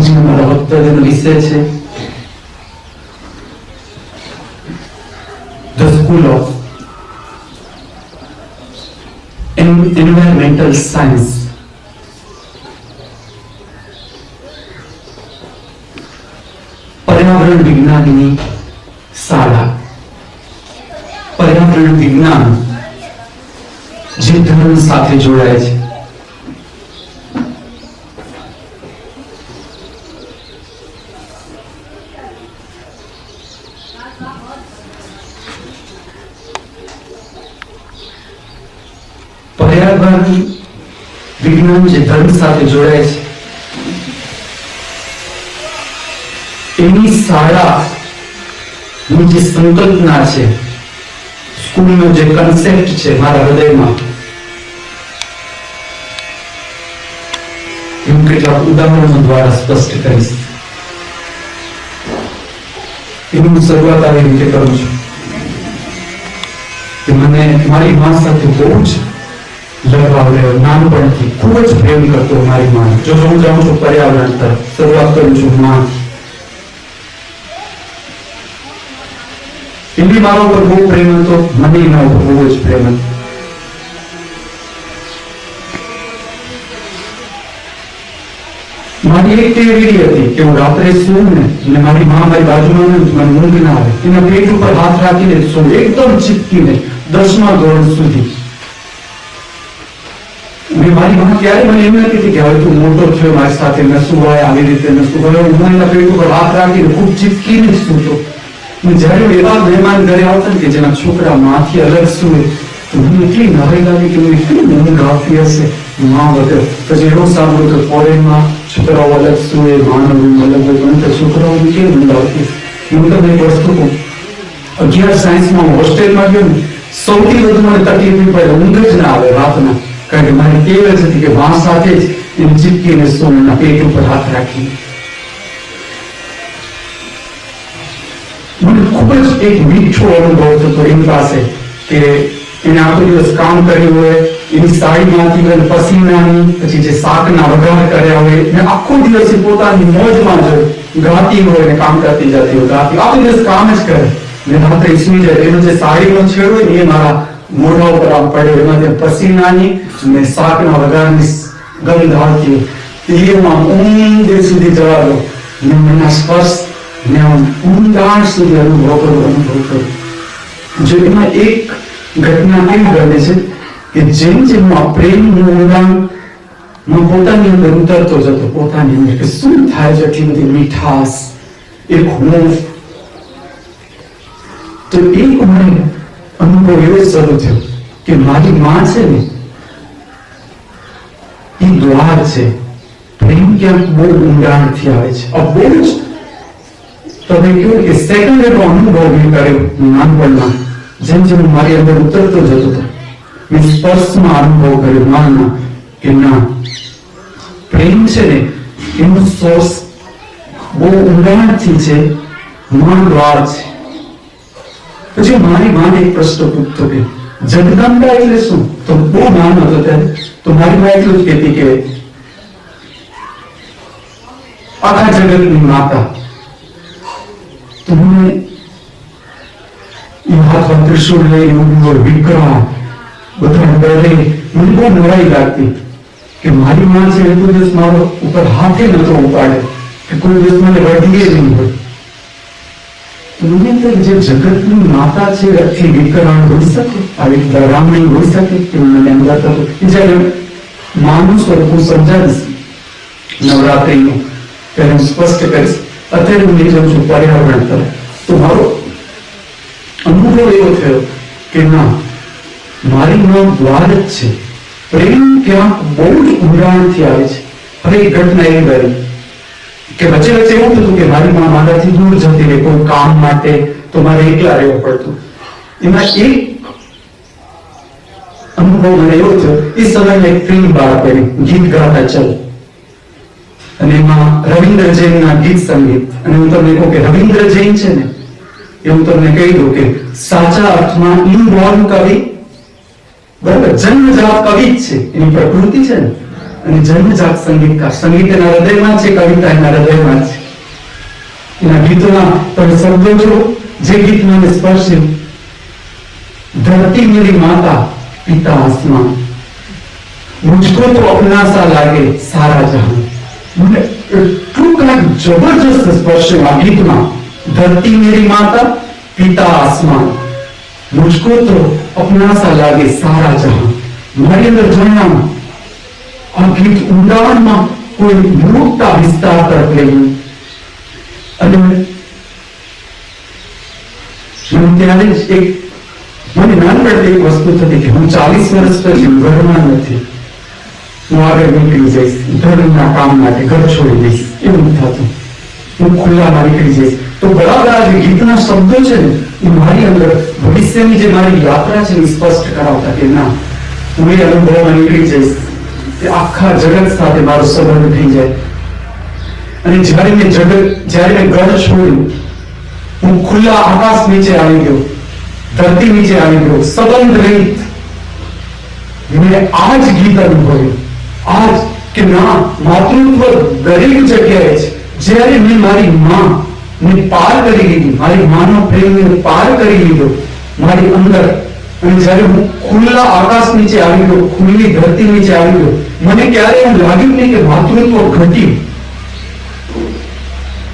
આજે અમારા વક્તવ્યનો વિષય છે the school of environmental science. પર્યાવરણ વિજ્ઞાનની શાળા. પર્યાવરણ વિજ્ઞાન જે ધર્મ સાથે જોડાય છે. પર્યાવરણ વિજ્ઞાન જે ધર્મ સાથે જોડાય છે એની શાળાની જે સંકલ્પના છે, સ્કૂલનો જે કન્સેપ્ટ છે મારા હૃદયમાં, હું કેટલાક ઉદાહરણો દ્વારા સ્પષ્ટ કરીશ. એની શરૂઆત આવી રીતે કરું છું કે મને મારી મા સાથે બહુ જ લગાવ રહ્યો. નાનપણથી ખૂબ જ પ્રેમ કરતો મારી માં. જો હું જાઉં છું પર્યાવરણ તરફ, શરૂઆત કરું છું માં. એની મારા ઉપર બહુ પ્રેમ હતો, મને એના ઉપર બહુ જ પ્રેમ હતો. મારી એક ટેવ એવી હતી કે હું રાત્રે સૂવું ને એટલે મારી માં મારી બાજુમાં હોય મને ઊંઘ ના આવે. એના પેટ ઉપર હાથ રાખીને સૂવું, એકદમ ચીપકીને 10મા ધોરણ સુધી. મારી માં ત્યારે મને એમ નથી કે હવે તું મોટો થયો મારી સાથે ન સુવાય, આવી રીતે ન સુવાય. હું એના પેટ ઉપર હાથ રાખીને ખૂબ ચીપકીને સૂતો. જયારે એવા મહેમાન ઘરે આવતા કે જેના છોકરા માથી અલગ સુવે તો મને એટલી નવાઈ લાગી કે એટલી ઊંઘ આવતી હશે માં વગર. પછી એવું સાંભળ્યું કે ફોરેનમાં છોકરાઓ અલગ સુવે, માનો અલગ હોય, પણ છોકરાઓની કેવી ઊંઘ આવતી. હું તમને એક વસ્તુ કહું, 11 સાયન્સમાં હું હોસ્ટેલમાં ગયો ને, સૌથી વધુ મને તકલીફ પડે ઊંઘ જ ના આવે રાતના. કારણ કે મારી ટેવ જ હતી કે માં સાથે જ એને ચીપકીને સૂવું, એના પેટ ઉપર હાથ રાખી. મને ખૂબ જ એક મીઠો અનુભવ થતો એની પાસે કે એને આખો દિવસ કામ કર્યું હોય, એની સાડીમાંથી પસીનાની, પછી જે શાકના વઘાર કર્યા હોય, ને આખો દિવસ પોતાની મોજમાં જ ગાતી હોય ને કામ કરતી જતી હોય. ગાતી આખો દિવસ કામ જ કરે ને રાત્રે સુઈ જાય. એનો જે સાડીનો છેડો હોય ને એ મારા મોઢા ઉપર આમ પડ્યો, એમાં પસીનાની ને શાકના વઘારની ગંધ આવતી હોય. એમાં ઊંડે સુધી જવા દો ને એના સ્પર્શ ને ઊંડાણ સુધી અનુભવ કરું. જો એમાં એક ઘટના એમ બને છે કે જેમ જેમ પ્રેમનું ઊંડાણ પોતાની અંદર ઉતરતો જતો, પોતાની અંદર કે શું થાય છે, એટલી બધી મીઠાશ, એક હૂંફ. તો એક મને અનુભવ એવો શરૂ થયો કે મારી માં છે ને એ દ્વાર છે. પ્રેમ ક્યાંક બહુ ઊંડાણથી આવે છે. બહુ જ તમે કહ્યું કે સેકન્ડનો અનુભવ મેં કર્યો નાનપણમાં. જેમ જેમ મારી અંદર ઉતરતો જતો હતો, મેં સ્પર્શમાં અનુભવ કર્યો માના કે ના, પ્રેમ છે ને એનો સોર્સ બહુ ઊંડાણથી છે, માં દ્વાર છે. પછી મારી માને એક પ્રશ્ન પૂછતો કે જગદંબા એટલે શું? તો બહુ નાનો હતો ત્યારે. તો મારી માં એટલું જ કહેતી કે આખા જગતની માતા. તો મને એ હાથમાં ત્રિશુળ લઈને વિક્રમ બધા ડરે. મને બહુ નવાઈ લાગતી કે મારી માં છે એ કોઈ દિવસ મારો ઉપર હાથે નતો ઉપાડે કે કોઈ દિવસ મને વળગીએ નહીં હોય. મને જે જગતની માતા છે એટલી વિકરાણ હોઈ શકે, આવી ડરામણી હોઈ શકે કે મને એમ લાગતું હતું. જયારે માનું સ્વરૂપ હું સમજાવીશ નવરાત્રીનું ત્યારે હું સ્પષ્ટ કરીશ. અત્યારે હું લઈ જાઉં છું પર્યાવરણ તરફ. તો મારો અનુભવ એવો થયો કે ના, મારી માં દ્વાર જ છે. પ્રેમ ક્યાંક બહુ જ ઊંડાણથી આવે છે. હવે એક ઘટના એવી બની કે વચ્ચે વચ્ચે એવું થતું કે મારી માં મારાથી દૂર જતી રહે કોઈ કામ માટે, તો મારે એકલા રહેવું પડતું. એમાં એક અનુભવ મને એવો થયો, એ સમયમાં એક ફિલ્મ બહાર પડી, ગીત ગાતા ચલ, અને એમાં રવિન્દ્ર જૈનના ગીત સંગીત. અને હું તમને કહું કે રવિન્દ્ર જૈન છે ને એ હું તમને કહી દઉં કે સાચા અર્થમાં ઇનબોર્ન કવિ, બરાબર, જન્મજાત કવિ જ છે. એની પ્રકૃતિ છે ને અને જન્મજાત સંગીતકાર. સંગીત એના હૃદયમાં છે, કવિતા એના હૃદયમાં છે. એના ગીતોના તમે શબ્દો જો, જે ગીત મને સ્પર્શ્યું, धरती मेरी माता पिता आसमान, मुझको तो अपना सा लागे सारा जहां. મને એટલું કંઈક જબરજસ્ત સ્પર્શ્યું આ ગીતમાં. ધરતી મેરી માતા પિતા આસમાન, મુझको तो अपना सा लागे सारा जहां. મારી અંદર જાણવામાં આ ગીત ઊંડાણમાં કોઈ મૂળતા વિસ્તાર તરફ લઈ ગયું. અને મને ત્યારે જ એક મને નાનપણથી એક વસ્તુ થતી કે હું 40 વર્ષ પછી ઘરમાં નથી, હું આગળ નીકળી જઈશ ધર્મના કામ માટે, ઘર છોડી દઈશ, એવું થતું. હું ખુલ્લામાં નીકળી જઈશ. તો બરાબર આ જે ગીતના શબ્દો છે ને, એ મારી અંદર ભવિષ્યની જે મારી યાત્રા છે એ સ્પષ્ટ કરાવતા કે ના, હું એ અનુભવમાં નીકળી જઈશ, તે આખા જગત સાથે મારો સંબંધ થઈ જાય. અને જ્યારે મેં ઘર છોડ્યું, હું ખુલ્લા આકાશ નીચે આવી ગયો, ધરતી નીચે આવી ગયો, સંબંધ રહિત. મેં આ જ ગીત અનુભવ્યું, આજ કે ના, માતૃત્વ દરેક જગ્યાએ છે. જ્યારે મેં મારી માં ને પાર કરી લીધી, મારી માનો પ્રેમને પાર કરી લીધો મારી અંદર, અને જ્યારે હું ખુલ્લા આકાશ નીચે આવી ગયો, ખુલ્લી ધરતી નીચે આવી ગયો, મને ક્યારે એમ લાગ્યું નહીં કે માતૃત્વ ઘટ્યું.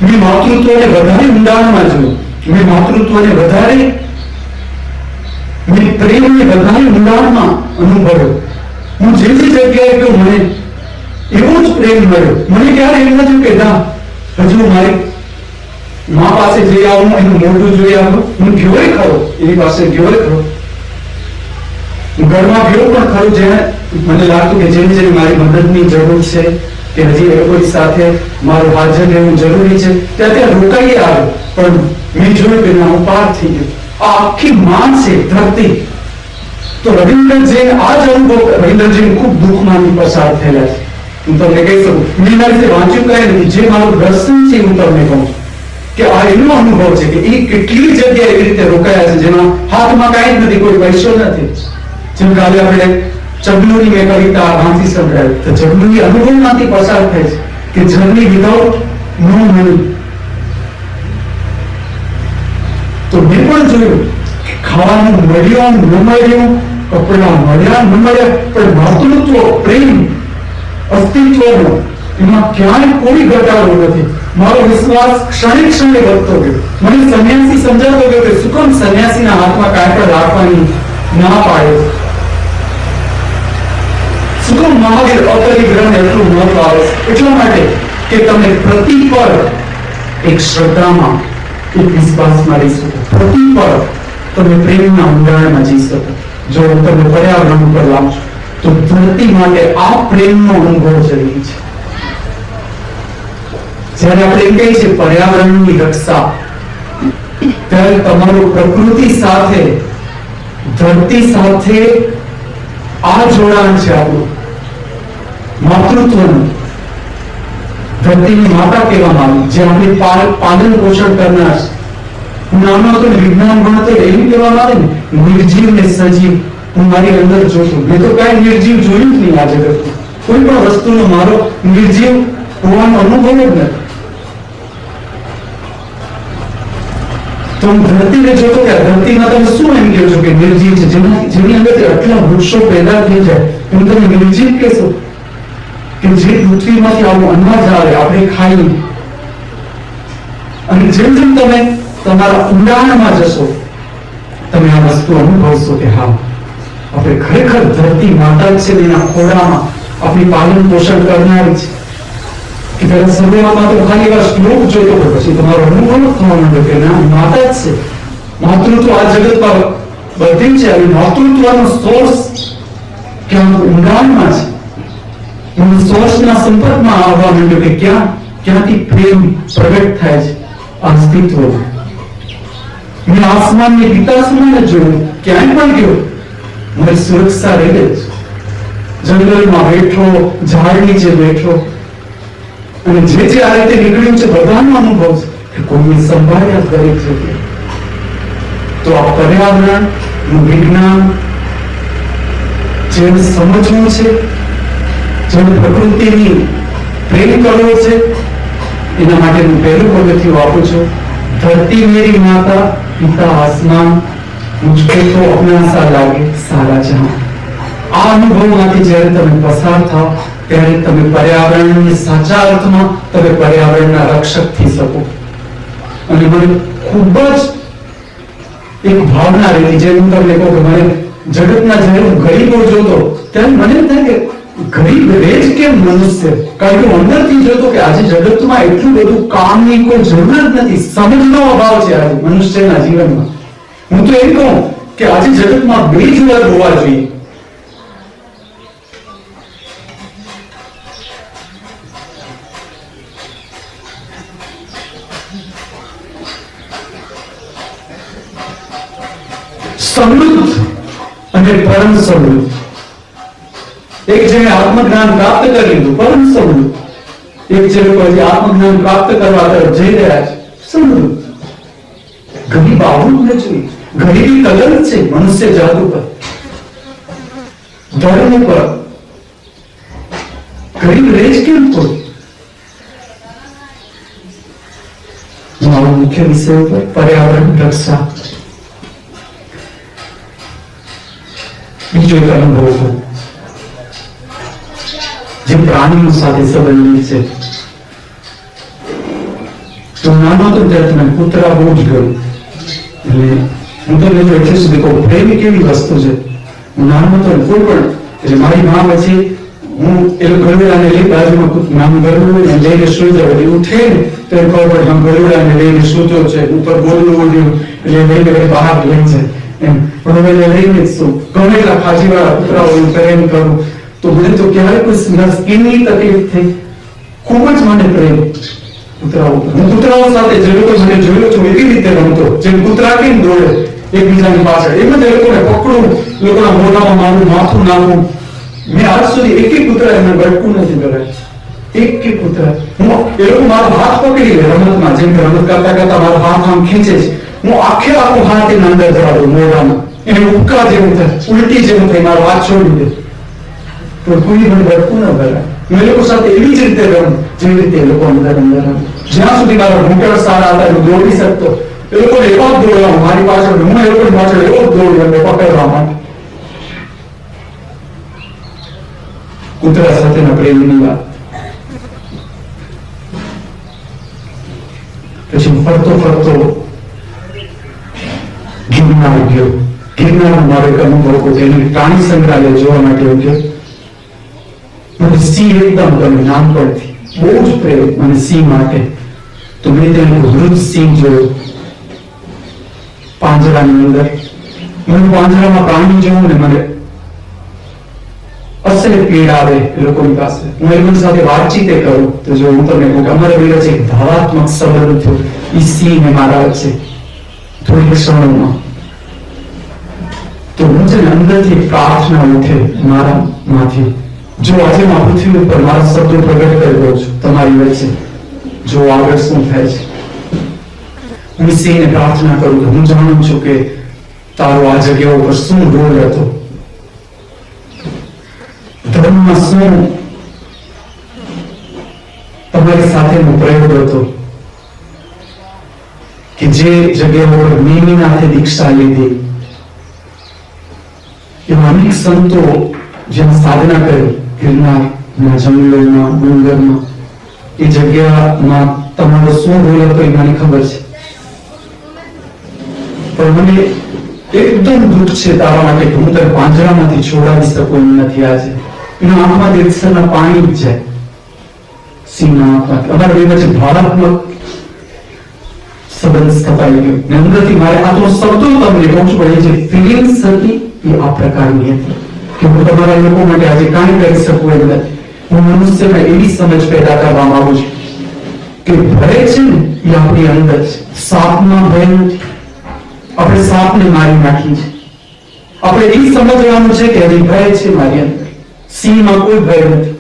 મેં માતૃત્વને વધારે ઊંડાણમાં જોયું, મેં માતૃત્વને વધારે, મેં પ્રેમને વધારે ઊંડાણમાં અનુભવ્યો. હું જે જગ્યાએ ગયો મને એવો જ પ્રેમ મળ્યો. મને ક્યારે એમ નથી કે ના, હજુ મારી મા પાસે જઈ આવું, એનું મોઢું જોઈ આવું. હું ગયો ખરો, એની પાસે ગયો ખરો, ઘરમાં ગયો પણ ખરું, જેને મને લાગતું કે જેની મારી મદદની જરૂર છે, કે હજી એ કોઈ સાથે મારું હાજર રહેવું જરૂરી છે, ત્યાં રોકાઈ આવ્યો. પણ મેં જોયું કે ના, હું પાર થઈ ગયો. આ આખી માં છે ધરતી. તો રવિન્દ્રજી આ જ અનુભવ, રવિન્દ્રજી ખૂબ દુઃખમાંથી પસાર થયેલા છે. હું તમને કહી શકું, મેં મારી રીતે વાંચ્યું કઈ નથી, જે મારું દર્શન છે હું તમને કહું કે આ એનો અનુભવ છે કે એ કેટલી જગ્યાએ એવી રીતે રોકાયા છે જેમાં હાથમાં કાંઈ જ નથી, કોઈ પૈસો નથી. જેમ કાલે આપણે ચગલુની મેં કવિતા વાંચી સંભળાવી, તો ચગલુની અનુભવમાંથી પસાર થાય છે કે જર્ની વિધાઉટ નો મની. તો મેં પણ જોયું ખાવાનું મળ્યું ન મળ્યું, કપડા મળ્યા ન મળ્યા, પણ માતૃત્વ પ્રેમ અસ્તિત્વનો એમાં ક્યાંય કોઈ ઘટાડો નથી. મારો વિશ્વાસ ક્ષણે ક્ષણે વધતો ગયો. મને સંન્યાસી સમજાતો ગયો કે શું કામ સંન્યાસીના હાથમાં કાંઈ પણ રાખવાની ના પાડે, શું કામ મહાવીર અપરિગ્રહને એટલું મહત્વ આવે. એટલા માટે કે તમે પ્રતિપળ એક શ્રદ્ધામાં, એક વિશ્વાસમાં રહી શકો, પ્રતિપળ તમે પ્રેમના ઊંડાણમાં જઈ શકો. જો તમે પર્યાવરણ ઉપર લાવશો તો ધરતી માટે આ પ્રેમનો અનુભવ જરૂરી છે. જ્યારે આપણે એમ કહીએ છીએ પર્યાવરણની રક્ષા, ત્યારે તમારું પ્રકૃતિ સાથે, ધરતી સાથે આ જોડાણ છે આપણું માતૃત્વનું. ધરતીની માતા કહેવામાં આવી, જે આપણી પાલન પોષણ કરનાર છે. નાનો હતો ને વિજ્ઞાન ભણતો એવું કહેવામાં આવે ને, નિર્જીવ ને સજીવ હું મારી અંદર જોશું. મેં તો કઈ નિર્જીવ જોયું જ નહીં આ જગતમાં. કોઈ પણ વસ્તુનો મારો નિર્જીવ હોવાનો અનુભવ જ નથી. તો હું ધરતીને જોતો કે ધરતીમાં તમે શું એમ કહો છો કે નિર્જીવ છે, જેની અંદરથી આટલા વૃક્ષો પેદા થઈ જાય, હું તમે નિર્જીવ કહેશો? કે જે પૃથ્વીમાંથી આવું અનાજ આવે, આપણે ખાઈએ, અને જેમ જેમ તમે તમારા ઊંડાણમાં જશો, તમે આ વસ્તુ અનુભવશો કે હા, આપણે ખરેખર ધરતી માતા છે, એના ખોળામાં આપણી પાલન પોષણ કરનારી છે. કે પેલા શરૂઆતમાં તો ખાલી વાર શ્લોક જોયો, પણ પછી તમારો અનુભવ થવા માંડ્યો કે ના, માતા જ છે. માતૃત્વ આ જગતમાં બધી છે, અને માતૃત્વનો સોર્સ ક્યાંક ઊંડાણમાં છે. હું સોર્સના સંપર્કમાં આવવા માંડ્યો કે ક્યાંથી પ્રેમ પ્રગટ થાય છે અસ્તિત્વ. મેં આસમાનની પિતા સમાન જ જોયું, ક્યાંય પણ ગયો મારી સુરક્ષા રહી ગઈ. જંગલમાં બેઠો, ઝાડ નીચે બેઠો, અને જે આ રીતે નીકળ્યું છે બધાનો અનુભવ છે કે કોઈને સંભાળ્યા દરેક જગ્યાએ. તો આ પર્યાવરણ વિજ્ઞાન જેને સમજવું છે, જેને પ્રકૃતિની પ્રેમ કરવો છે એના માટેનું પહેલું પગથિયું આપું છું। धरती मेरी माता, पिता आसमान, मुझको तो अपना सा लागे सारा जहां। આ અનુભવમાંથી જ્યારે તમે પસાર થાવ ત્યારે તમે પર્યાવરણની સાચા અર્થમાં તમે પર્યાવરણના રક્ષક થઈ શકો। અને મને ખૂબ જ એક ભાવના રહેતી, જે હું તમને કહું કે મને જગતના જ્યારે હું ગરીબો જોતો ત્યારે મને એમ થાય કે ગરીબ રહે જ કેમ મનુષ્ય? કારણ કે હું અંદરથી જોતો કે આજે જગતમાં એટલું બધું કામની કોઈ જરૂર જ નથી, સમજનો અભાવ છે આજે મનુષ્યના જીવનમાં। હું તો એમ કહું કે આજે જગતમાં બે જ વર્ગ હોવા જોઈએ। સમૃદ્ધ અને પરમ સમૃદ્ધ। એક જેને આત્મજ્ઞાન પ્રાપ્ત કરી લીધું પરમ સમૃદ્ધ, એક જે લોકો હજી આત્મજ્ઞાન પ્રાપ્ત કરવા તરફ જઈ રહ્યા છે સમૃદ્ધ। ગરીબ આવું ન જોઈએ। ગરીબી કલંક છે મનુષ્ય જાત ઉપર, ધર્મ ઉપર। ગરીબ રહે જ કેમ કોઈ? મારો મુખ્ય વિષય ઉપર પર્યાવરણ રક્ષા। બીજો એક અનુભવ છે જે પ્રાણીઓ સાથે સંબંધિત છે। તો નાનો હતો ત્યારે મને કૂતરા બહુ જ ગયું, એટલે હું તમને જો એટલું સુધી કહું પ્રેમ કેવી વસ્તુ છે। હું નાનો હતો કોઈ પણ, એટલે મારી મા પછી હું એ ગરુડાને લઈ બાજુમાં નામ ગરુડું લઈને સુઈ જાવ, એટલે ઉઠે ને તો એ ખબર પડે આમ ગરુડાને લઈને સૂતો છે, ઉપર બોલવું ઉડ્યું એટલે લઈને બહાર લઈ જાય એમ। પણ હવે લઈને જ શું ગમે એટલા ફાજીવાળા કૂતરાઓ પ્રેમ કરું તો મને તો ક્યારે કોઈ સ્કિનની તકલીફ થઈ, ખૂબ જ મને પ્રેમ કૂતરાઓ। હું કૂતરાઓ સાથે જે લોકો મને જોયો છું એવી રીતે રમતો, જેમ કૂતરા કેમ દોડે એકબીજાની પાછળ, એમ જ એ લોકોને પકડું, લોકોના મોઢામાં મારું માથું નાખું। મેં આજ સુધી એક કૂતરા એમને ગળકું નથી કરાય, એક કૂતરા। હું એ લોકો મારો હાથ પકડી લે રમતમાં, જેમ કે રમત કરતા કરતા મારો હાથ આમ ખેંચે છે, હું આખે આખો હાથ એના અંદર ધરાવું મોઢામાં, એને ઉપકા જેવું થાય, ઉલટી જેવું થાય, મારો હાથ છોડી દે તો કોઈ મને ગળકું ન કરાય। હું એ લોકો સાથે એવી જ રીતે રહું જેવી રીતે એ લોકો અંદર અંદર રહે। જ્યાં સુધી મારા ઘૂંટણ સારા હતા હું દોડી શકતો, એ લોકોને એવા જ દોડવા મારી પાછળ, હું એ લોકોની પાછળ એવો જ દોડ્યો એમને પકડવા માટે। કૂતરા સાથેના પ્રેમની વાત। પછી ફરતો ફરતો ગિરનાર ગયો। ગિરનારનો મારો એક અનુભવ હતો, એને પ્રાણી સંગ્રહાલય જોવા માટે ગયો। મને સિંહ એકદમ ગમે નાનપણથી, બહુ જ પ્રેમ મને સિંહ માટે। તો મેં તેનું વૃદ્ધ સિંહ જોયો પાંજરાની અંદર। મને પાંજરામાં પ્રાણી જોવું ને મને અસલ પીડા આવે એ લોકોની પાસે। હું એ લોકો સાથે વાતચીત કરું તો જો હું તમને કહું કે અમારા વચ્ચે એક ભાવાત્મક સંબંધ થયો એ સિંહ ને મારા વચ્ચે થોડી ક્ષણોમાં। તો હું છે ને અંદરથી પ્રાર્થના ઉઠે મારા માંથી, જો આજે હું પૃથ્વી ઉપર મારા શબ્દો પ્રગટ કરી દઉં છું તમારી વચ્ચે, જો આગળ શું થાય છે। હું સિંહને પ્રાર્થના કરું કે હું જાણું છું કે તારો આ જગ્યા ઉપર શું રોલ હતો, ધર્મમાં શું તમારી સાથેનો પ્રયોગ હતો, કે જે જગ્યા ઉપર નેમિનાથે દીક્ષા લીધી, એવા અનેક સંતો જેમાં સાધના કરી ગિરનારના જંગલોમાં ડુંગરમાં, એ જગ્યામાં તમારો શું રોલ હતો એ મને ખબર છે। પણ મને એકદમ દુઃખ છે તારા માટે કે હું તને પાંજરામાંથી છોડાવી શકું એમ નથી આજે। એના આંખમાં દેશના પાણી જ જાય સિંહના આંખમાં। અમારા બે વચ્ચે ભાવનાત્મક સંબંધ સ્થપાઈ ગયો ને અંદરથી મારે આ તો શબ્દો તમને કહું છું, પણ એ જે ફિલિંગ્સ હતી એ આ પ્રકારની હતી કે હું તમારા લોકો માટે આજે કાંઈ કરી શકું એમ નથી। હું મનુષ્યમાં એવી સમજ પેદા કરવા માંગુ છું કે ભય છે ને એ આપણી અંદર છે। સાપમાં ભય નથી, આપણે સાપને મારી નાખી છે। આપણે એ સમજવાનું છે કે હજી ભય છે મારી અંદર, સિંહમાં કોઈ ભય નથી।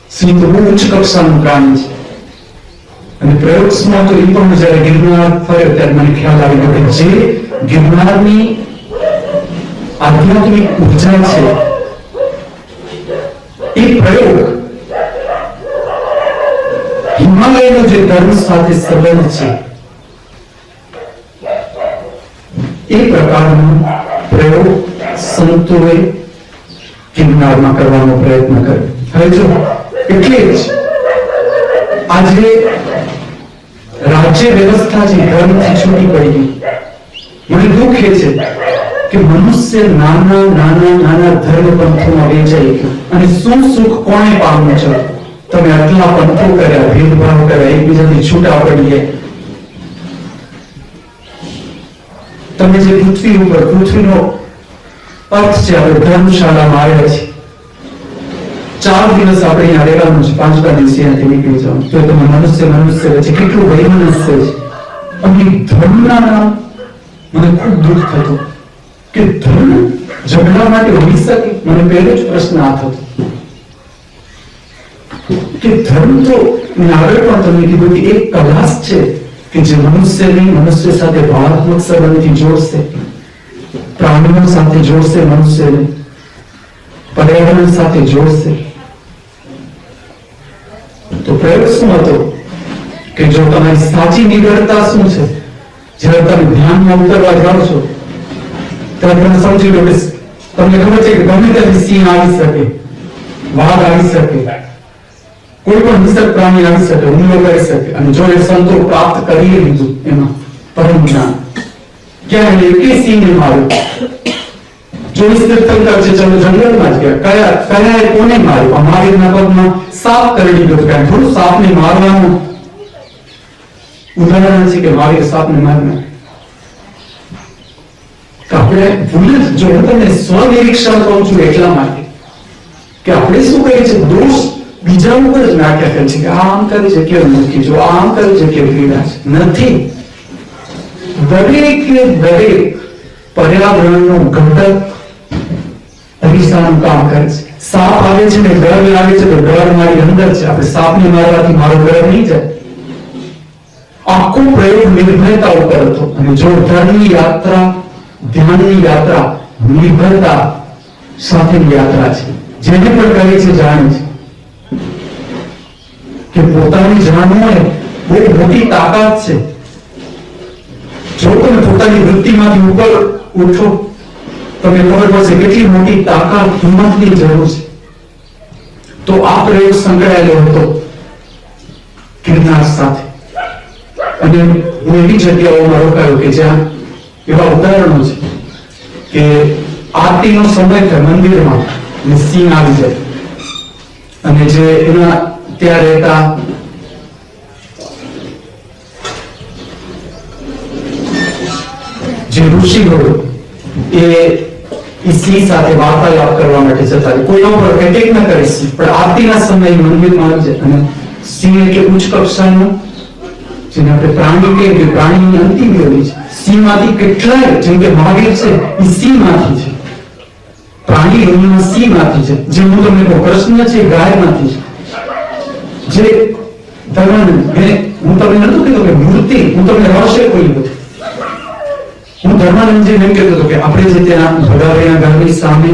સિંહ તો બહુ ઉચ્ચ કક્ષાનું પ્રાણી છે। અને પ્રયોગમાં તો એ પણ જયારે ગિરનાર ફર્યો ત્યારે મને ખ્યાલ આવ્યો કે જે ગિરનારની આધ્યાત્મિક ઉર્જા છે પ્રયોગ હિમાલયનો જે ધર્મ સાથે સંબંધ છે એ પ્રકારનો પ્રયોગ સંતોએ કિન્નારમાં કરવાનો પ્રયત્ન કર્યો. હવે જો એટલે જ આજે રાજ્ય વ્યવસ્થા છે ધર્મથી છૂટી પડી ગઈ. મને દુઃખ એ છે કે મનુષ્ય નાના ધર્મ પંથોમાં વેચાઈ ગયો અને શું સુખ કોને પામ્યું છે? તમે આટલા પંથો કર્યા, ભેદભાવ કર્યા, એકબીજાથી છૂટા પડીએ. તમે જે પૃથ્વીનો અર્થ છે, આપણે ધર્મશાળામાં આવ્યા છીએ. 4 દિવસ આપણે અહીંયા રહેવાનું છે, 5મા દિવસે અહીંયાથી નીકળી જવાનું. તો તમે મનુષ્ય વચ્ચે કેટલું વૈમનસ્ય છે. અને ધર્મના નામ મને ખૂબ દુઃખ થતું કે ધર્મ ઝઘડા માટે હોઈ શકે. મને પહેલો જ પ્રશ્ન આ થતો કે ધર્મ તો આગળ પણ તમે કીધું કે એક કલાસ છે કે જે મનુષ્ય સાથે ભાવનાત્મક સંબંધથી જોડશે, પ્રાણીઓ સાથે જોડશે, મનુષ્યને પર્યાવરણ સાથે જોડશે. તો પ્રયોગ શું હતો કે જો તમારી સાચી નિડરતા શું છે, જ્યારે તમે ધ્યાનમાં ઉતરવા જાઓ છો ત્યારે તમે સમજી લો કે તમને ખબર છે કે ગમે ત્યાંથી સિંહ આવી શકે, વાઘ આવી શકે, કોઈ પણ હિંસક પ્રાણી આવી શકે, હુમલો કરી શકે. અને જો એ સંતો પ્રાપ્ત કરી લીધું એમાં પરમ જ્ઞાન, ક્યાં એકે સિંહને માર્યો, જો તીર્થંકર છે ચલો જંગલમાં જ ગયા, કયા કોને માર્યો? મહાવીરના પગમાં સાપ કરડી ગયો. કારણ થોડું સાપને મારવાનું ઉદાહરણ છે કે મહાવીર સાપને મારનાર. આપણે ભૂલ જો હું તમને સ્વનિરીક્ષણ કહું છું એટલા માટે કે આપણે શું કરીએ છીએ, દોષ બીજા ઉપર જ નાખ્યા કરે છે કે આ આમ કરે છે કેવું મૂકી, જો આમ કરે છે કેવું પીડા છે. નથી. દરેક પર્યાવરણનો ઘટક અરીસાનું કામ કરે છે. સાપ આવે છે ને ડર લાગે છે તો ડર મારી અંદર છે. આપણે સાપને મારવાથી મારો ડર નહીં જાય. આખો પ્રયોગ નિર્ભયતા ઉપર હતો. અને જો ધર્મની યાત્રા, ધ્યાનની યાત્રા નિર્ભયતા સાથેની યાત્રા છે. જેને પણ કરે છે જાણે છે કે પોતાની જાણવું એ બહુ મોટી તાકાત છે. જો તમે પોતાની વૃત્તિમાંથી ઉપર ઉઠો તમને ખબર પડશે કેટલી મોટી તાકાત, હિંમતની જરૂર છે. તો આ પ્રયોગ સંકળાયેલો હતો ગિરનાર સાથે. અને હું એવી જગ્યાઓમાં રોકાયો કે જ્યાં એવા ઉદાહરણો છે કે આરતીનો સમય થાય મંદિરમાં ને સિંહ આવી જાય અને જે એના ત્યાં રહેતા જે ઋષિઓ એ સિંહ સાથે વાર્તાલાપ કરવા માટે જતા કોઈના પર એટેક ન કરે સિંહ, પણ આરતીના સમયે મંદિરમાં આવી જાય. અને સિંહ એટલે ઉચ્ચ કક્ષાનો, જેને આપણે પ્રાણી કહીએ કે પ્રાણીની અંતિમ યોની છે. સિંહમાંથી કેટલાય, જેમ કે મહાવીર છે એ સિંહમાંથી છે, પ્રાણી યોનીમાં સિંહમાંથી છે. જે હું તમને કહું કૃષ્ણ છે ગાયમાંથી છે. જે ધર્મ હું તમને નતું કીધું કે મૂર્તિ, હું તમને રહસ્ય કહ્યું. હું ધર્માનંદજી એમ કહેતો હતો કે આપણે જે ત્યાં ભગાભાઈના ઘરની સામે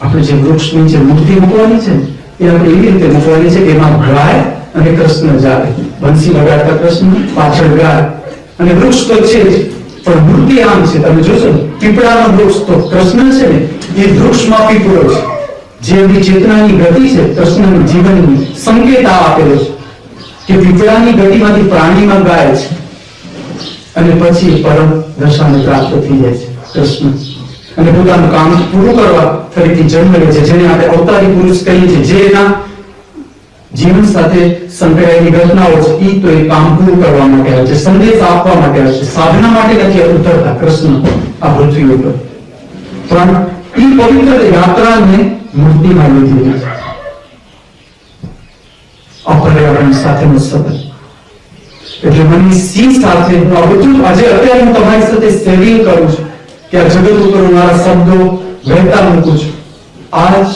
આપણે જે વૃક્ષની જે મૂર્તિ મૂકવાની છે એ આપણે એવી રીતે મૂકવાની છે કે એમાં ગાય અને કૃષ્ણ જાવે, બંસી વગાડતા કૃષ્ણ, પાછળ ગાય અને વૃક્ષ તો છે જ, પણ મૂર્તિ આમ છે. તમે જોશો પીપળાનો વૃક્ષ તો કૃષ્ણ છે ને એ વૃક્ષમાં પીપળો છે. જે એની ચેતનાની ગતિ છે કૃષ્ણની જીવનની સંકેત આપેલો છે કે પીપળાની ગતિમાંથી પ્રાણીમાં ગાય છે અને પછી પરમ દશાને પ્રાપ્ત થઈ જાય છે કૃષ્ણ. અને પોતાનું કામ પૂરું કરવા ફરીથી જન્મ લે છે, જેને આપણે અવતારી પુરુષ કહીએ છીએ. જે એના જીવન સાથે સંકળાયેલી ઘટનાઓ છે એ તો એ કામ પૂરું કરવા માટે આવે છે, સંદેશ આપવા માટે આવે છે, સાધના માટે નથી ઉતરતા કૃષ્ણ આ પૃથ્વી ઉપર. પણ એ પવિત્ર યાત્રાને મૂર્તિમાં લીધી છે. અપર્યાવરણ સાથેનો સંબંધ. એટલે મને સિંહ સાથે આ બધું આજે અત્યારે હું તમારી સાથે શેરિંગ કરું છું કે આ જગત ઉપર મારા શબ્દો વહેતા મૂકું છું. આજ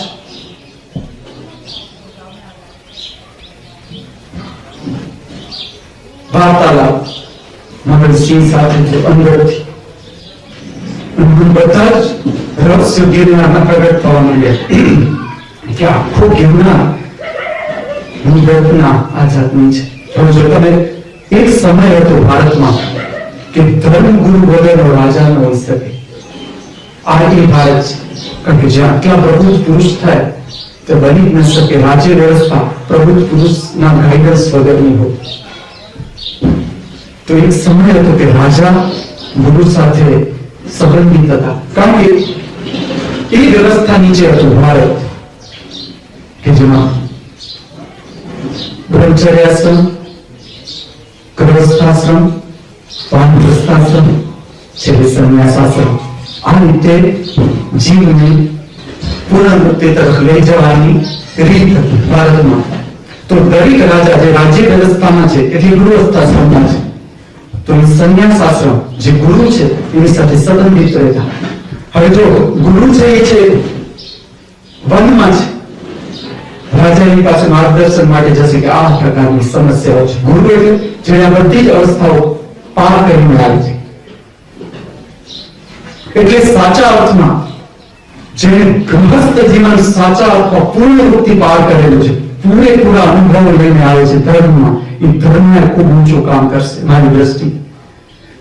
વાર્તાલાપ મારા સિંહ સાથે છે અંદરથી. બધા જ રહસ્ય ગિરનારમાં પ્રગટ થવા માંડ્યા. કે આખો ગિરનાર મુદતના આ જાતની છે. જો તમે એક સમય હતો ભારતમાં કે ધર્મ ગુરુ વગરનો રાજા ન હોઈ શકે. આ એ ભારત છે. કારણ કે જ્યાં આટલા પ્રબુદ્ધ પુરુષ થાય તો બની જ ન શકે રાજ્ય વ્યવસ્થા પ્રબુદ્ધ પુરુષના ગાઈડન્સ વગરની હોય. તો એક સમય હતો કે રાજા ગુરુ સાથે સંબંધિત હતા. કારણ કે એ વ્યવસ્થા નીચે હતું ભારત કે જેમાં બ્રહ્મચર્યાશ્રમ, ગૃહસ્થાશ્રમ, વાનપ્રસ્થાશ્રમ, છેલ્લે સંન્યાસાશ્રમ, આ રીતે જીવને પૂર્ણ મુક્તિ તરફ લઈ જવાની રીત હતી ભારતમાં. તો દરેક રાજા જે રાજ્ય વ્યવસ્થામાં છે એટલે ગૃહસ્થાશ્રમમાં છે, તો એ સંન્યાસાશ્રમ જે ગુરુ છે એની સાથે સંબંધિત રહેતા. હવે જો ગુરુ છે એ છે વનમાં છે, રાજાની પાસે માર્ગદર્શન માટે જશે કે આ પ્રકારની સમસ્યાઓ છે. ગુરુ એટલે જેને બધી જ અવસ્થાઓ પાર કરીને આવે છે. એટલે સાચા અર્થમાં જેને ગૃહસ્થ જીવન સાચા અર્થમાં પૂર્ણ રૂપથી પાર કરેલું છે, પૂરેપૂરા અનુભવો લઈને આવે છે ધર્મમાં, એ ધર્મને ખૂબ ઊંચું કામ કરશે મારી દ્રષ્ટિ.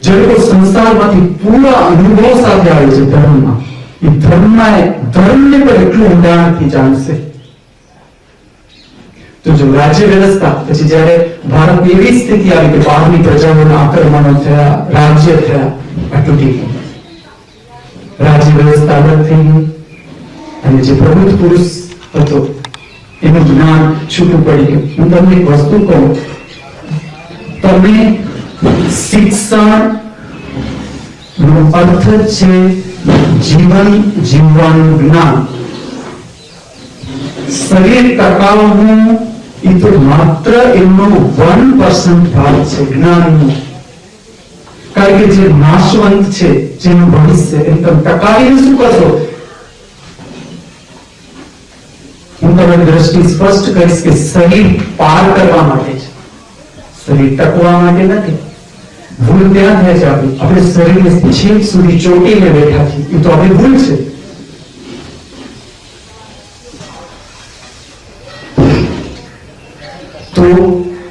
જે લોકો સંસારમાંથી પૂરા અનુભવ સાથે આવે છે ધર્મમાં, એ ધર્મને પણ એટલું ઊંડાણથી જાણશે. તો જો રાજ્ય વ્યવસ્થા પછી જયારે ભારતની એવી સ્થિતિ આવી કે બહારની પ્રજાઓના આક્રમણો થયા, રાજ્ય થયા, આટલું ઠીક, રાજ્ય વ્યવસ્થા અલગ થઈ ગઈ અને જે પ્રબુદ્ધ પુરુષ હતો એનું જ્ઞાન છૂટું પડી ગયું. હું તમને એક વસ્તુ કહું, તમે શિક્ષણ નો અર્થ છે જીવન જીવવાનું જ્ઞાન. શરીર ટકાવવું એ તો માત્ર એમનો 1% ભાગ છે જ્ઞાનનો. કારણ કે જે નાશવંત છે, જેનું ભવિષ્ય એ તમે ટકાવીને શું કરશો? હું તમારી દ્રષ્ટિ સ્પષ્ટ કરીશ કે શરીર પાર કરવા માટે છે, શરીર ટકવા માટે નથી. ભૂલ ત્યાં થાય છે આપણે શરીરને છેક સુધી ચોટીને બેઠા છીએ, એ તો આપણી ભૂલ છે. તો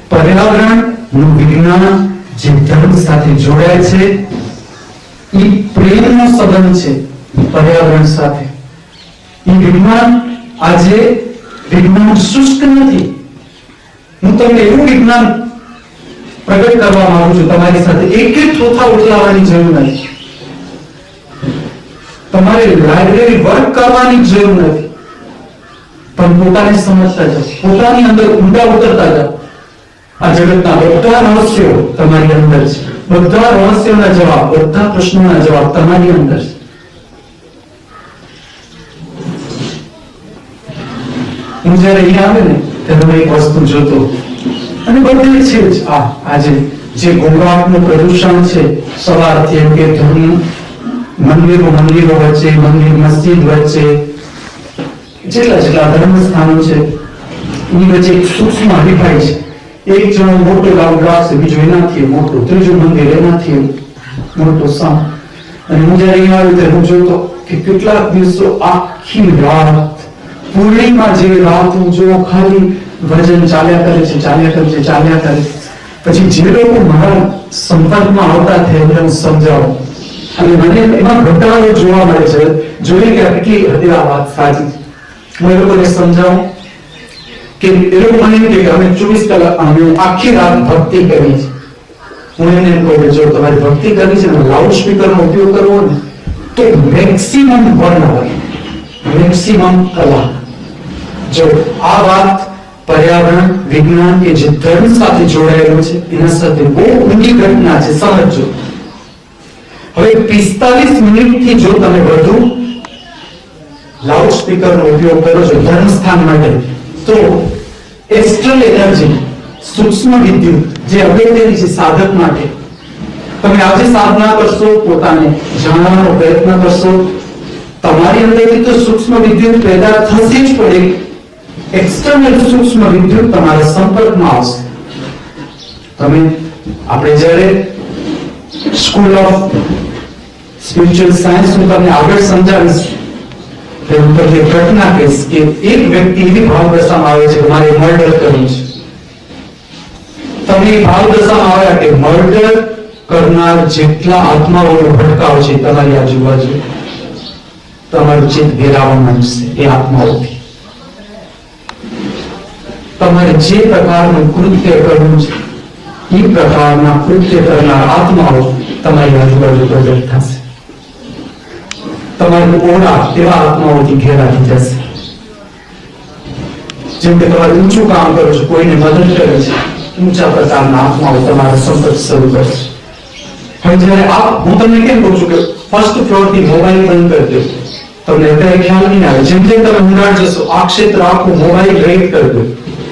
પર્યાવરણ નું વિજ્ઞાન જે ધર્મ સાથે જોડાય છે એ પ્રેમનો સંબંધ છે પર્યાવરણ સાથે. એ વિજ્ઞાન આજે વિજ્ઞાન શુષ્ક નથી. હું તમને એવું વિજ્ઞાન પ્રગટ કરવા માંગુ છું તમારી સાથે, એક એક થોથા ઉઠલાવવાની જરૂર નથી, તમારે લાઇબ્રેરી વર્ક કરવાની જરૂર નથી, પણ પોતાને સમજતા જાઓ, પોતાની અંદર ઊંડા ઉતરતા જાઓ. આ જગતના બધા રહસ્યો તમારી અંદર છે, બધા રહસ્યોના જવાબ, બધા પ્રશ્નોના જવાબ તમારી અંદર છે. હું જયારે અહીંયા આવે ને ત્યારે એક વસ્તુ જોતો, અને બધે છે જ આજે જે ઘોંઘાટનું પ્રદૂષણ છે સવારથી, એમ કે મંદિરો વચ્ચે, મંદિર મસ્જિદ વચ્ચે જેટલા ધર્મ સ્થાનો છે એની વચ્ચે એક સૂક્ષ્મ હરીફાઈ છે. એક જણો મોટો લાઉડ રાખશે, બીજો એનાથી મોટો, ત્રીજું મંદિર એનાથી મોટો સામ. અને હું જયારે અહીંયા આવ્યો ત્યારે હું જોતો કે કેટલાક દિવસો આખી રાત, પૂર્ણિમા જેવી રાત હું જો ખાલી ભજન ચાલ્યા કરે છે. પછી જે લોકો મારા સંપર્કમાં આવતા થયા એમને હું સમજાવું, અને મને એમાં ઘટાડો જોવા મળે છે. જોઈએ કે કેટલી હદે આ વાત સાચી. હું એ લોકોને સમજાવું કે એ લોકો મને એમ કે અમે 24 કલાક અમે આખી રાત ભક્તિ કરી છે. હું એને એમ કહું કે જો તમારી ભક્તિ કરવી છે ને, લાઉડ સ્પીકરનો ઉપયોગ કરવો ને, તો મેક્સિમમ 1 hour, મેક્સિમમ કલાક. જો આ વાત પર્યાવરણ વિજ્ઞાન કે જે ધર્મ સાથે જોડાયેલું છે એના સાથે બહુ ઊંડી ઘટના છે, સમજો. હવે 45 મિનિટથી જો તમે વધુ લાઉડ સ્પીકરનો ઉપયોગ કરો છો ધર્મ સ્થાન માટે, તો એસ્ટ્રલ એનર્જી, સૂક્ષ્મ વિદ્યુત જે અગત્યની છે સાધક માટે, તમે આજે સાધના કરશો, પોતાને જાણવાનો પ્રયત્ન કરશો, તમારી અંદરથી તો સૂક્ષ્મ વિદ્યુત પેદા થશે જ, પડે એક્સટર્નલ સૂક્ષ્મ વિદ્યુત તમારા સંપર્કમાં આવશે. તમે આપણે જ્યારે સ્કૂલ ઓફ સ્પિરિચ્યુઅલ સાયન્સ હું તમને આગળ સમજાવીશ તેના પર જે ઘટના કહીશ કે એક વ્યક્તિ એવી ભાવદશામાં આવે છે કે મારે મર્ડર કરવું છે. તમે ભાવદશામાં આવ્યા કે મર્ડર કરનાર જેટલા આત્માઓનો ભટકાવ છે તમારી આજુબાજુ, તમારું ચિત્ત ઘેરાવા માંડશે એ આત્માઓથી. તમારે જે પ્રકારનું કૃત્ય કરવું છે એ પ્રકારના કૃત્ય કરનાર આત્માઓ તમારી આજુબાજુ પ્રગટ થશે. તમારી ઓળખ તેવા આત્માઓથી ઘેરાતી જશે. જેમ કે તમારે ઊંચું કામ કરો છો, કોઈને મદદ કરે છે, ઊંચા પ્રકારના આત્માઓ તમારા સંપર્ક શરૂ કરશે. હવે જ્યારે હું તમને કેમ કહું છું કે ફર્સ્ટ ફ્લોર થી મોબાઈલ બંધ કરી દો, તમને અત્યારે ખ્યાલ નહીં આવે. જેમ જેમ તમે ઊંડાણ જશો આ ક્ષેત્ર આખું મોબાઈલ રેડ કરી દો.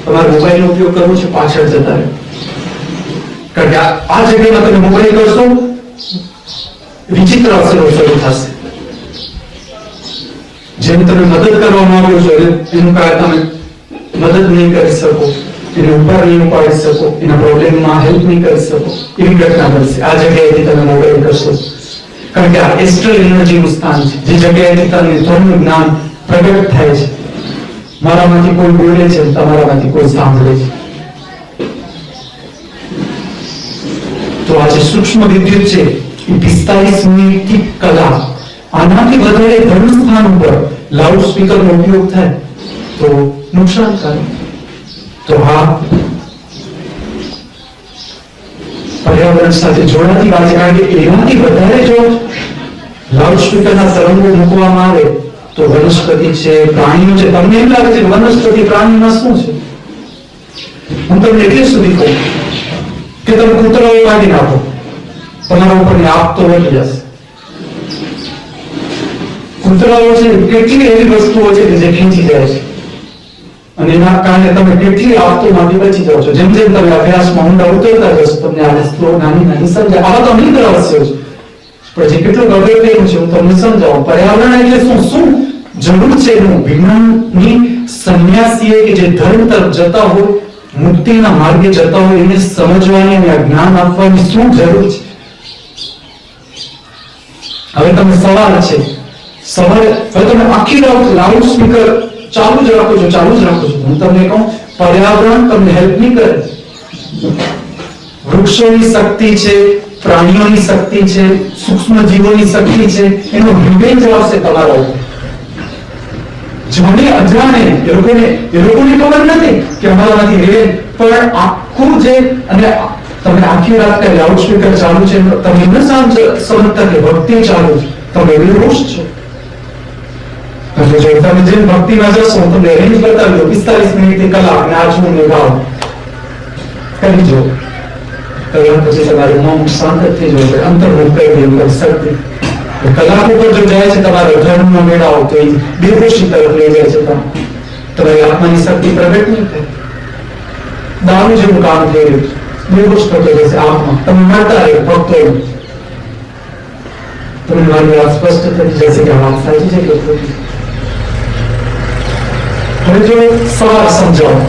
તમારે મોબાઈલ નો ઉપયોગ કરવો છે, પાછળ જતા રહે. કારણ કે આ જગ્યામાં તમે મોબાઈલ કરશો, વિચિત્ર અસરો શરૂ થશે. જેમ તમે મદદ કરવા માંગો છો એનું કારણ તમે મદદ નહીં કરી શકો, એને ઉપર નહીં ઉપાડી શકો, એના પ્રોબ્લેમમાં હેલ્પ નહીં કરી શકો, એવી ઘટના બનશે આ જગ્યાએથી તમે મોબાઈલ કરશો. કારણ કે આ એસ્ટ્રલ એનર્જીનું સ્થાન છે, જે જગ્યાએથી તમને ધર્મનું જ્ઞાન પ્રગટ થાય છે. મારામાંથી કોઈ બોલે છે, તમારામાંથી કોઈ સાંભળે છે. તો આ જે સૂક્ષ્મ વિદ્યુત છે એ 45 મિનિટથી કલાક, આનાથી વધારે ધર્મ સ્થાન ઉપર લાઉડ સ્પીકર નો ઉપયોગ થાય તો નુકસાનકારક. તો હા, પર્યાવરણ સાથે જોડાતી વાત છે. કારણ કે એનાથી વધારે જો લાઉડ સ્પીકરના તરંગો મૂકવામાં આવે તો વનસ્પતિ છે, પ્રાણીઓ છે, તમને એમ લાગે છે કે વનસ્પતિ પ્રાણીમાં શું છે? હું તમને એટલે સુધી કહું કે તમે કૂતરાઓ કાઢી નાખો, તમારા ઉપરની આગ તો વધી જશે. કૂતરાઓ છે કેટલી એવી વસ્તુઓ છે કે જે ખેંચી જાય છે અને એના કારણે તમે કેટલી આફતોમાંથી બચી જાઓ છો. જેમ જેમ તમે અભ્યાસમાં ઊંડા ઉતરતા જશો તમને આ વસ્તુઓ નાની નાની સમજાય. આવા તો નહીં રહસ્યો છે પણ જે કેટલું અગત્યનું છે હું તમને સમજાવું. પર્યાવરણ એટલે શું જરૂર છે એનું વિજ્ઞાનની સંન્યાસીએ કે જે ધર્મ તરફ જતા હોય, મુક્તિના માર્ગે જતા હોય, એને સમજવાની અને જ્ઞાન આપવાની શું જરૂર છે? હવે તમે સવાલ છે, સવારે હવે તમે આખી રાત લાઉડ સ્પીકર ચાલુ જ રાખો છો. હું તમને કહું, પર્યાવરણ તમને હેલ્પ નહીં કરે. વૃક્ષોની શક્તિ છે, પ્રાણીઓની શક્તિ છે, સૂક્ષ્મ જીવોની શક્તિ છે, એનો રિવેન્જ આવશે તમારા ઉપર. જાણે અજાણે એ લોકોને ખબર નથી કે અમારામાંથી રિવેન્જ, પણ આખું જે અને તમે આખી રાત કઈ લાઉડ સ્પીકર ચાલુ છે, તમે ન સમજતા કે ભક્તિ ચાલુ છે, તમે વિરુષ છો. જો તમે જેમ ભક્તિમાં જશો તમને રેન્જ બતાવી દો 45 મિનિટથી કલાક ને આ છું ને ગાવ કરી જો. કલાક પછી તમારું મન શાંત થઈ જશે, અંતર્મુખ કરી દેવું શક્તિ. કલાક ઉપર જો જાય છે તમારો ધર્મનો મેળાવો તો એ બેહોશી તરફ લઈ જાય છે. તમારી આત્માની શક્તિ પ્રગટ નહીં થાય. દારૂ જેવું કામ થઈ રહ્યું છે, બેહોશ થતો જશે આત્મા. તમે મળતા રહે ભક્તો, તમને મારી વાત સ્પષ્ટ થઈ જશે કે આ વાત સાચી છે કે ખોટી. હવે જો સવાર સમજાવો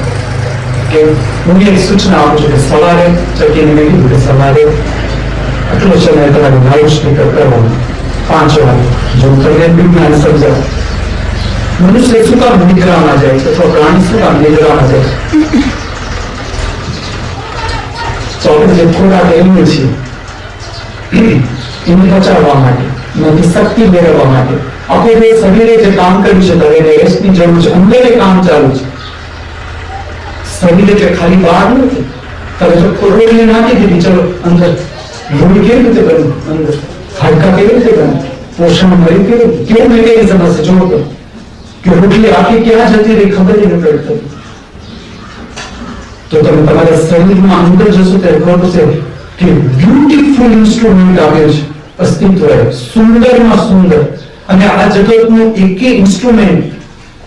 કે હું એક સૂચના આપું છું કે સવારે ચકીને મેં કીધું કે સવારે આટલો સમય તમારે લાઉડ સ્પીકર કરવાનું 5 વાગે. જો તમને વિજ્ઞાન સમજાવો, મનુષ્ય શું કામ નિદ્રામાં જાય છે અથવા પ્રાણી શું કામ નિદ્રામાં જાય છે? તો આપણે જે ખોરાક એમને છીએ એને પચાવવા માટે, એનાથી શક્તિ મેળવવા માટે આખો દિવસ શરીરે જે કામ કર્યું છે તો એને રેસ્ટની જરૂર છે. અંદરે કામ ચાલુ છે. શરીર એટલે ખાલી બહાર નથી. તમે જો રોટલી નાખી દીધી, ચલો અંદર લોહી કેવી રીતે બન્યું, અંદર હાડકા કેવી રીતે બન્યું, પોષણ મળ્યું કેવું મેકેનિઝમ હશે જો કે રોટલી આખી ક્યાં જતી રહી ખબર નહીં પડતી. તો તમે તમારા શરીરમાં અંદર જશો ત્યારે ખબર પડશે કે બ્યુટીફુલ ઇન્સ્ટ્રુમેન્ટ આવ્યો છે અસ્તિત્વ, સુંદરમાં સુંદર. અને આ જગતનું એક ઇન્સ્ટ્રુમેન્ટ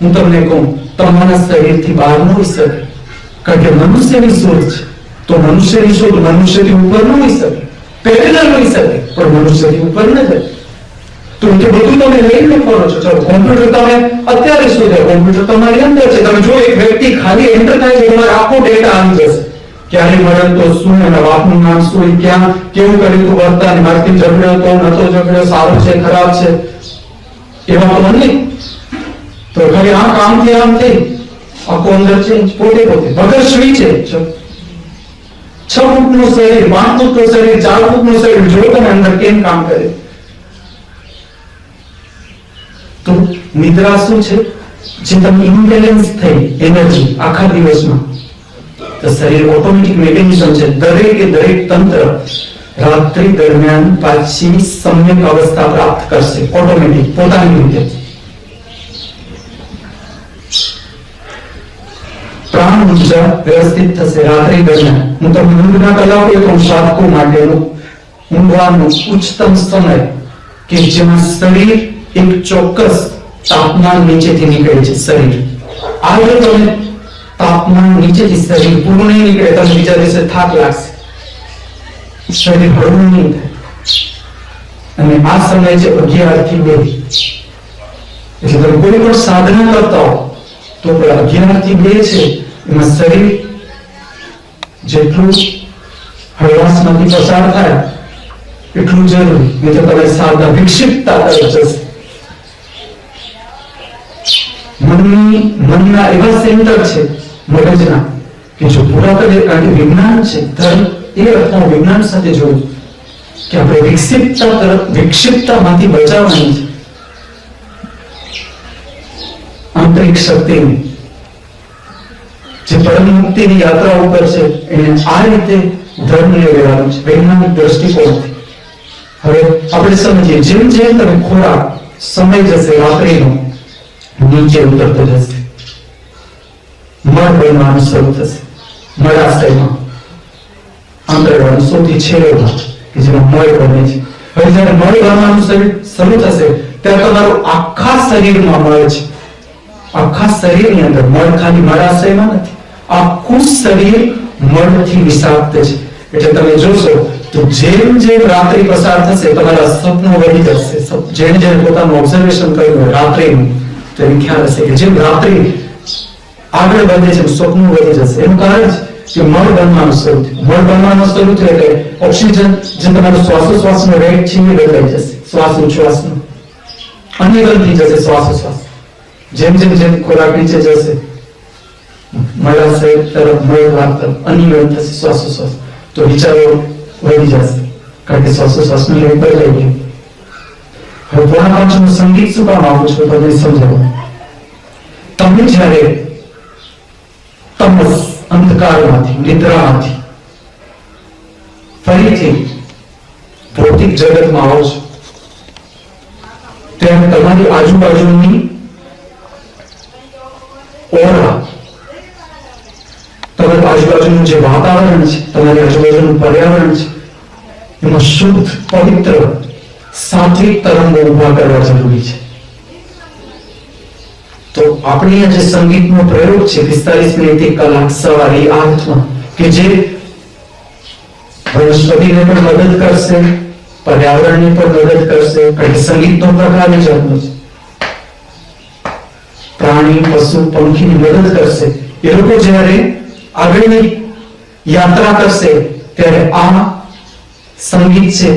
હું તમને કહું તમારા શરીરથી બહાર ન હોઈ શકે. કારણ કે મનુષ્યની શોધ છે, તો મનુષ્યની શોધ મનુષ્યથી ઉપર ન હોઈ શકે, પેરેલલ હોઈ શકે પણ મનુષ્યથી ઉપર ન જાય. તો એ બધું તમે લઈને ફરો છો. ચલો કોમ્પ્યુટર તમે અત્યારે શોધ્યા, કોમ્પ્યુટર તમારી અંદર છે. તમે જો એક વ્યક્તિ ખાલી એન્ટર થાય છે તમારો આખો ડેટા આવી જશે. ક્યારે મળ્યો તો શું, એના બાપનું નામ શું, ક્યાં કેવું કર્યું હતું વર્તન, મારથી ઝઘડ્યો તો નતો ઝઘડ્યો, સારું છે ખરાબ છે, એવા તો નહીં. તો ખાલી આ કામથી આમ થઈ આખો અંદર ચેન્જ પોતે વગર સુઈ છે 6 ફૂટનું શરીર 5 ફૂટનું શરીર 4 ફૂટનું શરીર જો તમે અંદર કેમ કામ કરે. તો નિદ્રા શું છે? જે તમે ઇમ્બેલેન્સ થઈ એનર્જી આખા દિવસમાં, તો શરીર ઓટોમેટિક મેકેનિઝમ છે. દરેક તંત્ર રાત્રિ દરમિયાન પાછી સમ્યક અવસ્થા પ્રાપ્ત કરશે ઓટોમેટિક પોતાની રીતે. પ્રાણ ઉર્જા વ્યવસ્થિત થશે રાત્રિ દરમિયાન. હું તમને ઊંઘના કલાકો એક સાધકો માટેનું ઊંઘવાનું ઉચ્ચતમ સમય કે જેમાં શરીર એક ચોક્કસ તાપમાન નીચેથી નીકળે છે. શરીર આજે તમે તાપમાન નીચેથી શરીર પૂરું નહીં નીકળે, તમે બીજા દિવસે થાક લાગશે, શરીર હળવું નહીં થાય. અને આ સમય છે 11 થી 2. એટલે તમે કોઈ પણ સાધના કરતા હો તો 11 થી 2 છે એમાં શરીર જેટલું હળવાશમાંથી પસાર થાય એટલું જરૂરી, નહીં તો તમે સાધના વિક્ષિપ્તતા તરફ જશે. મનના એવા સેન્ટર છે મગજના કે જો પૂરા કરે, કારણ કે વિજ્ઞાન છે ધર્મ એ અર્થમાં વિજ્ઞાન સાથે જોયું કે આપણે વિક્ષિપ્તતામાંથી બચાવવાની છે આંતરિક શક્તિને. જે પરમ મુક્તિની યાત્રા ઉપર છે એને આ રીતે ધર્મ લેવાનું છે વૈજ્ઞાનિક દ્રષ્ટિકોણથી. હવે આપણે સમજીએ જેમ તમે ખોરાક સમય જશે રાત્રિનો નીચે ઉતરતો જશે, મળ બનવાનું શરૂ થશે. મળાશયમાં આંતરડાનો સૌથી છેલ્લો ભાગ કે જેમાં મળ બને છે. હવે જ્યારે મળ બનવાનું શરૂ થશે ત્યારે તમારું આખા શરીરમાં મળ છે. આખા શરીરની અંદર મળ ખાલી મળાશયમાં નથી, આખું શરીર મળથી વિષાક્ત છે. એટલે તમે જોશો તો જેમ રાત્રિ પસાર થશે તમારા સપનો વધી જશે. જેને પોતાનું ઓબ્ઝર્વેશન કર્યું હોય રાત્રિનું તો એને ખ્યાલ હશે કે જેમ રાત્રિ આગળ વધે છે સ્વપ્નો વધી જશે. એનું કારણ છે કે મળ બનવાનું શરૂ થયું. મળ બનવાનું શરૂ થયું એટલે ઓક્સિજન જે તમારો શ્વાસોશ્વાસનો રેટ છે એ બદલાઈ જશે. શ્વાસોચ્છ્વાસનો અનિયમિત થઈ જશે. શ્વાસોશ્વાસ જેમ ખોરાક નીચે જશે મળાશય તરફ મળ તરફ અનિયમિત થશે શ્વાસોશ્વાસ, તો વિચારો વધી જશે કારણ કે શ્વાસોશ્વાસનો રેટ બદલાઈ ગયો. હવે પોણા પાંચનું સંગીત શું કામ આવું છું તમને સમજાવું. તમે જ્યારે તમસ અંધકારમાંથી નિદ્રામાંથી ફરીથી ભૌતિક જગતમાં આવો છો ત્યારે તમારી આજુબાજુની ઓરા, તમારી આજુબાજુનું જે વાતાવરણ છે, તમારી આજુબાજુનું પર્યાવરણ છે એમાં શુદ્ધ પવિત્ર સાત્વિક તરંગો ઉભા કરવા જરૂરી છે. તો આપણી આ જે સંગીતનો પ્રયોગ છે 45 મિનિટ એક કલાક સવારે 8માં કે જે વનસ્પતિને પણ મદદ કરશે, પર્યાવરણને પણ મદદ કરશે, કારણ કે સંગીતનો પ્રકાર જ છે. પ્રાણી પશુ પંખીની મદદ કરશે. એ લોકો જ્યારે આગળની યાત્રા કરશે ત્યારે આ સંગીત છે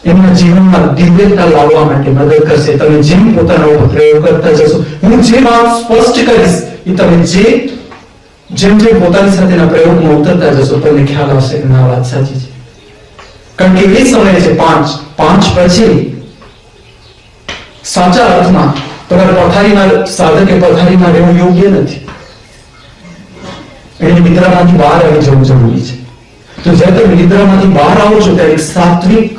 એમના જીવનમાં દિવ્યતા લાવવા માટે મદદ કરશે. તમે જેમ પોતાના ઉપર પ્રયોગ કરતા જશો, હું જે વાત સ્પષ્ટ કરીશ એ તમે જેમ પોતાની સાથેના પ્રયોગમાં ઉતરતા જશો તમને ખ્યાલ આવશે કે આ વાત સાચી છે. કારણ કે એ સમય છે 5 પછી સાચા અર્થમાં તમારે સાધકે પથારીમાં રહેવું યોગ્ય નથી. એને નિદ્રામાંથી બહાર આવી જવું જરૂરી છે. તો જ્યારે તમે નિદ્રામાંથી બહાર આવો છો ત્યારે સાત્વિક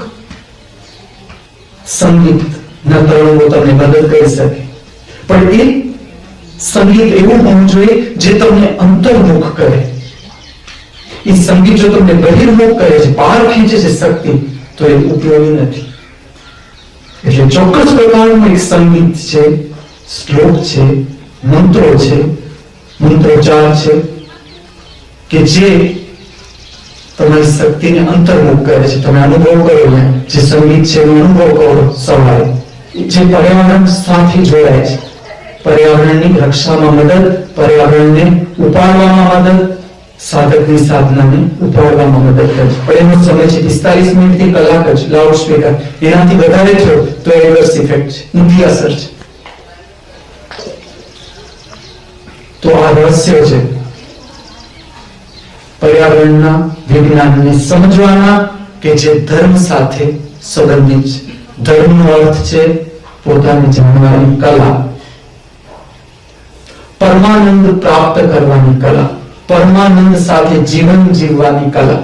સંગીતના તરંગો તમને મદદ કરી શકે. પણ એ સંગીત એવું હોવું જોઈએ જે તમને અંતર્મુખ કરે. એ સંગીત જો તમને બહિર્મુખ કરે છે, બહાર ખેંચે છે શક્તિ, તો એ ઉપયોગી નથી. એટલે ચોક્કસ પ્રકારનું એક સંગીત છે, શ્લોક છે, મંત્રો છે, મંત્રોચ્ચાર છે કે જે તમારી શક્તિને અંતર્મુખ કરે છે. તમે અનુભવ કરો ને જે સંગીત છે એનો અનુભવ કરો સવારે, જે પર્યાવરણ સાથે જોડાય છે, પર્યાવરણની રક્ષામાં મદદ, પર્યાવરણને ઉપાડવામાં મદદ, સાધકની સાધનાને ઉપાડવામાં મદદ કરે. પણ એનો સમય છે 45 મિનિટથી કલાક જ લાઉડ સ્પીકર. એનાથી વધારે થયો તો એડવર્સ ઇફેક્ટ છે, ઊંધી અસર છે. તો આ રહસ્ય છે પર્યાવરણના વિજ્ઞાનને સમજવાના કે જે ધર્મ સાથે સંબંધિત છે. ધર્મનો અર્થ છે પોતાને જાણવાની કલા, પરમાનંદ પ્રાપ્ત કરવાની કલા, પરમાનંદ સાથે જીવન જીવવાની કલા.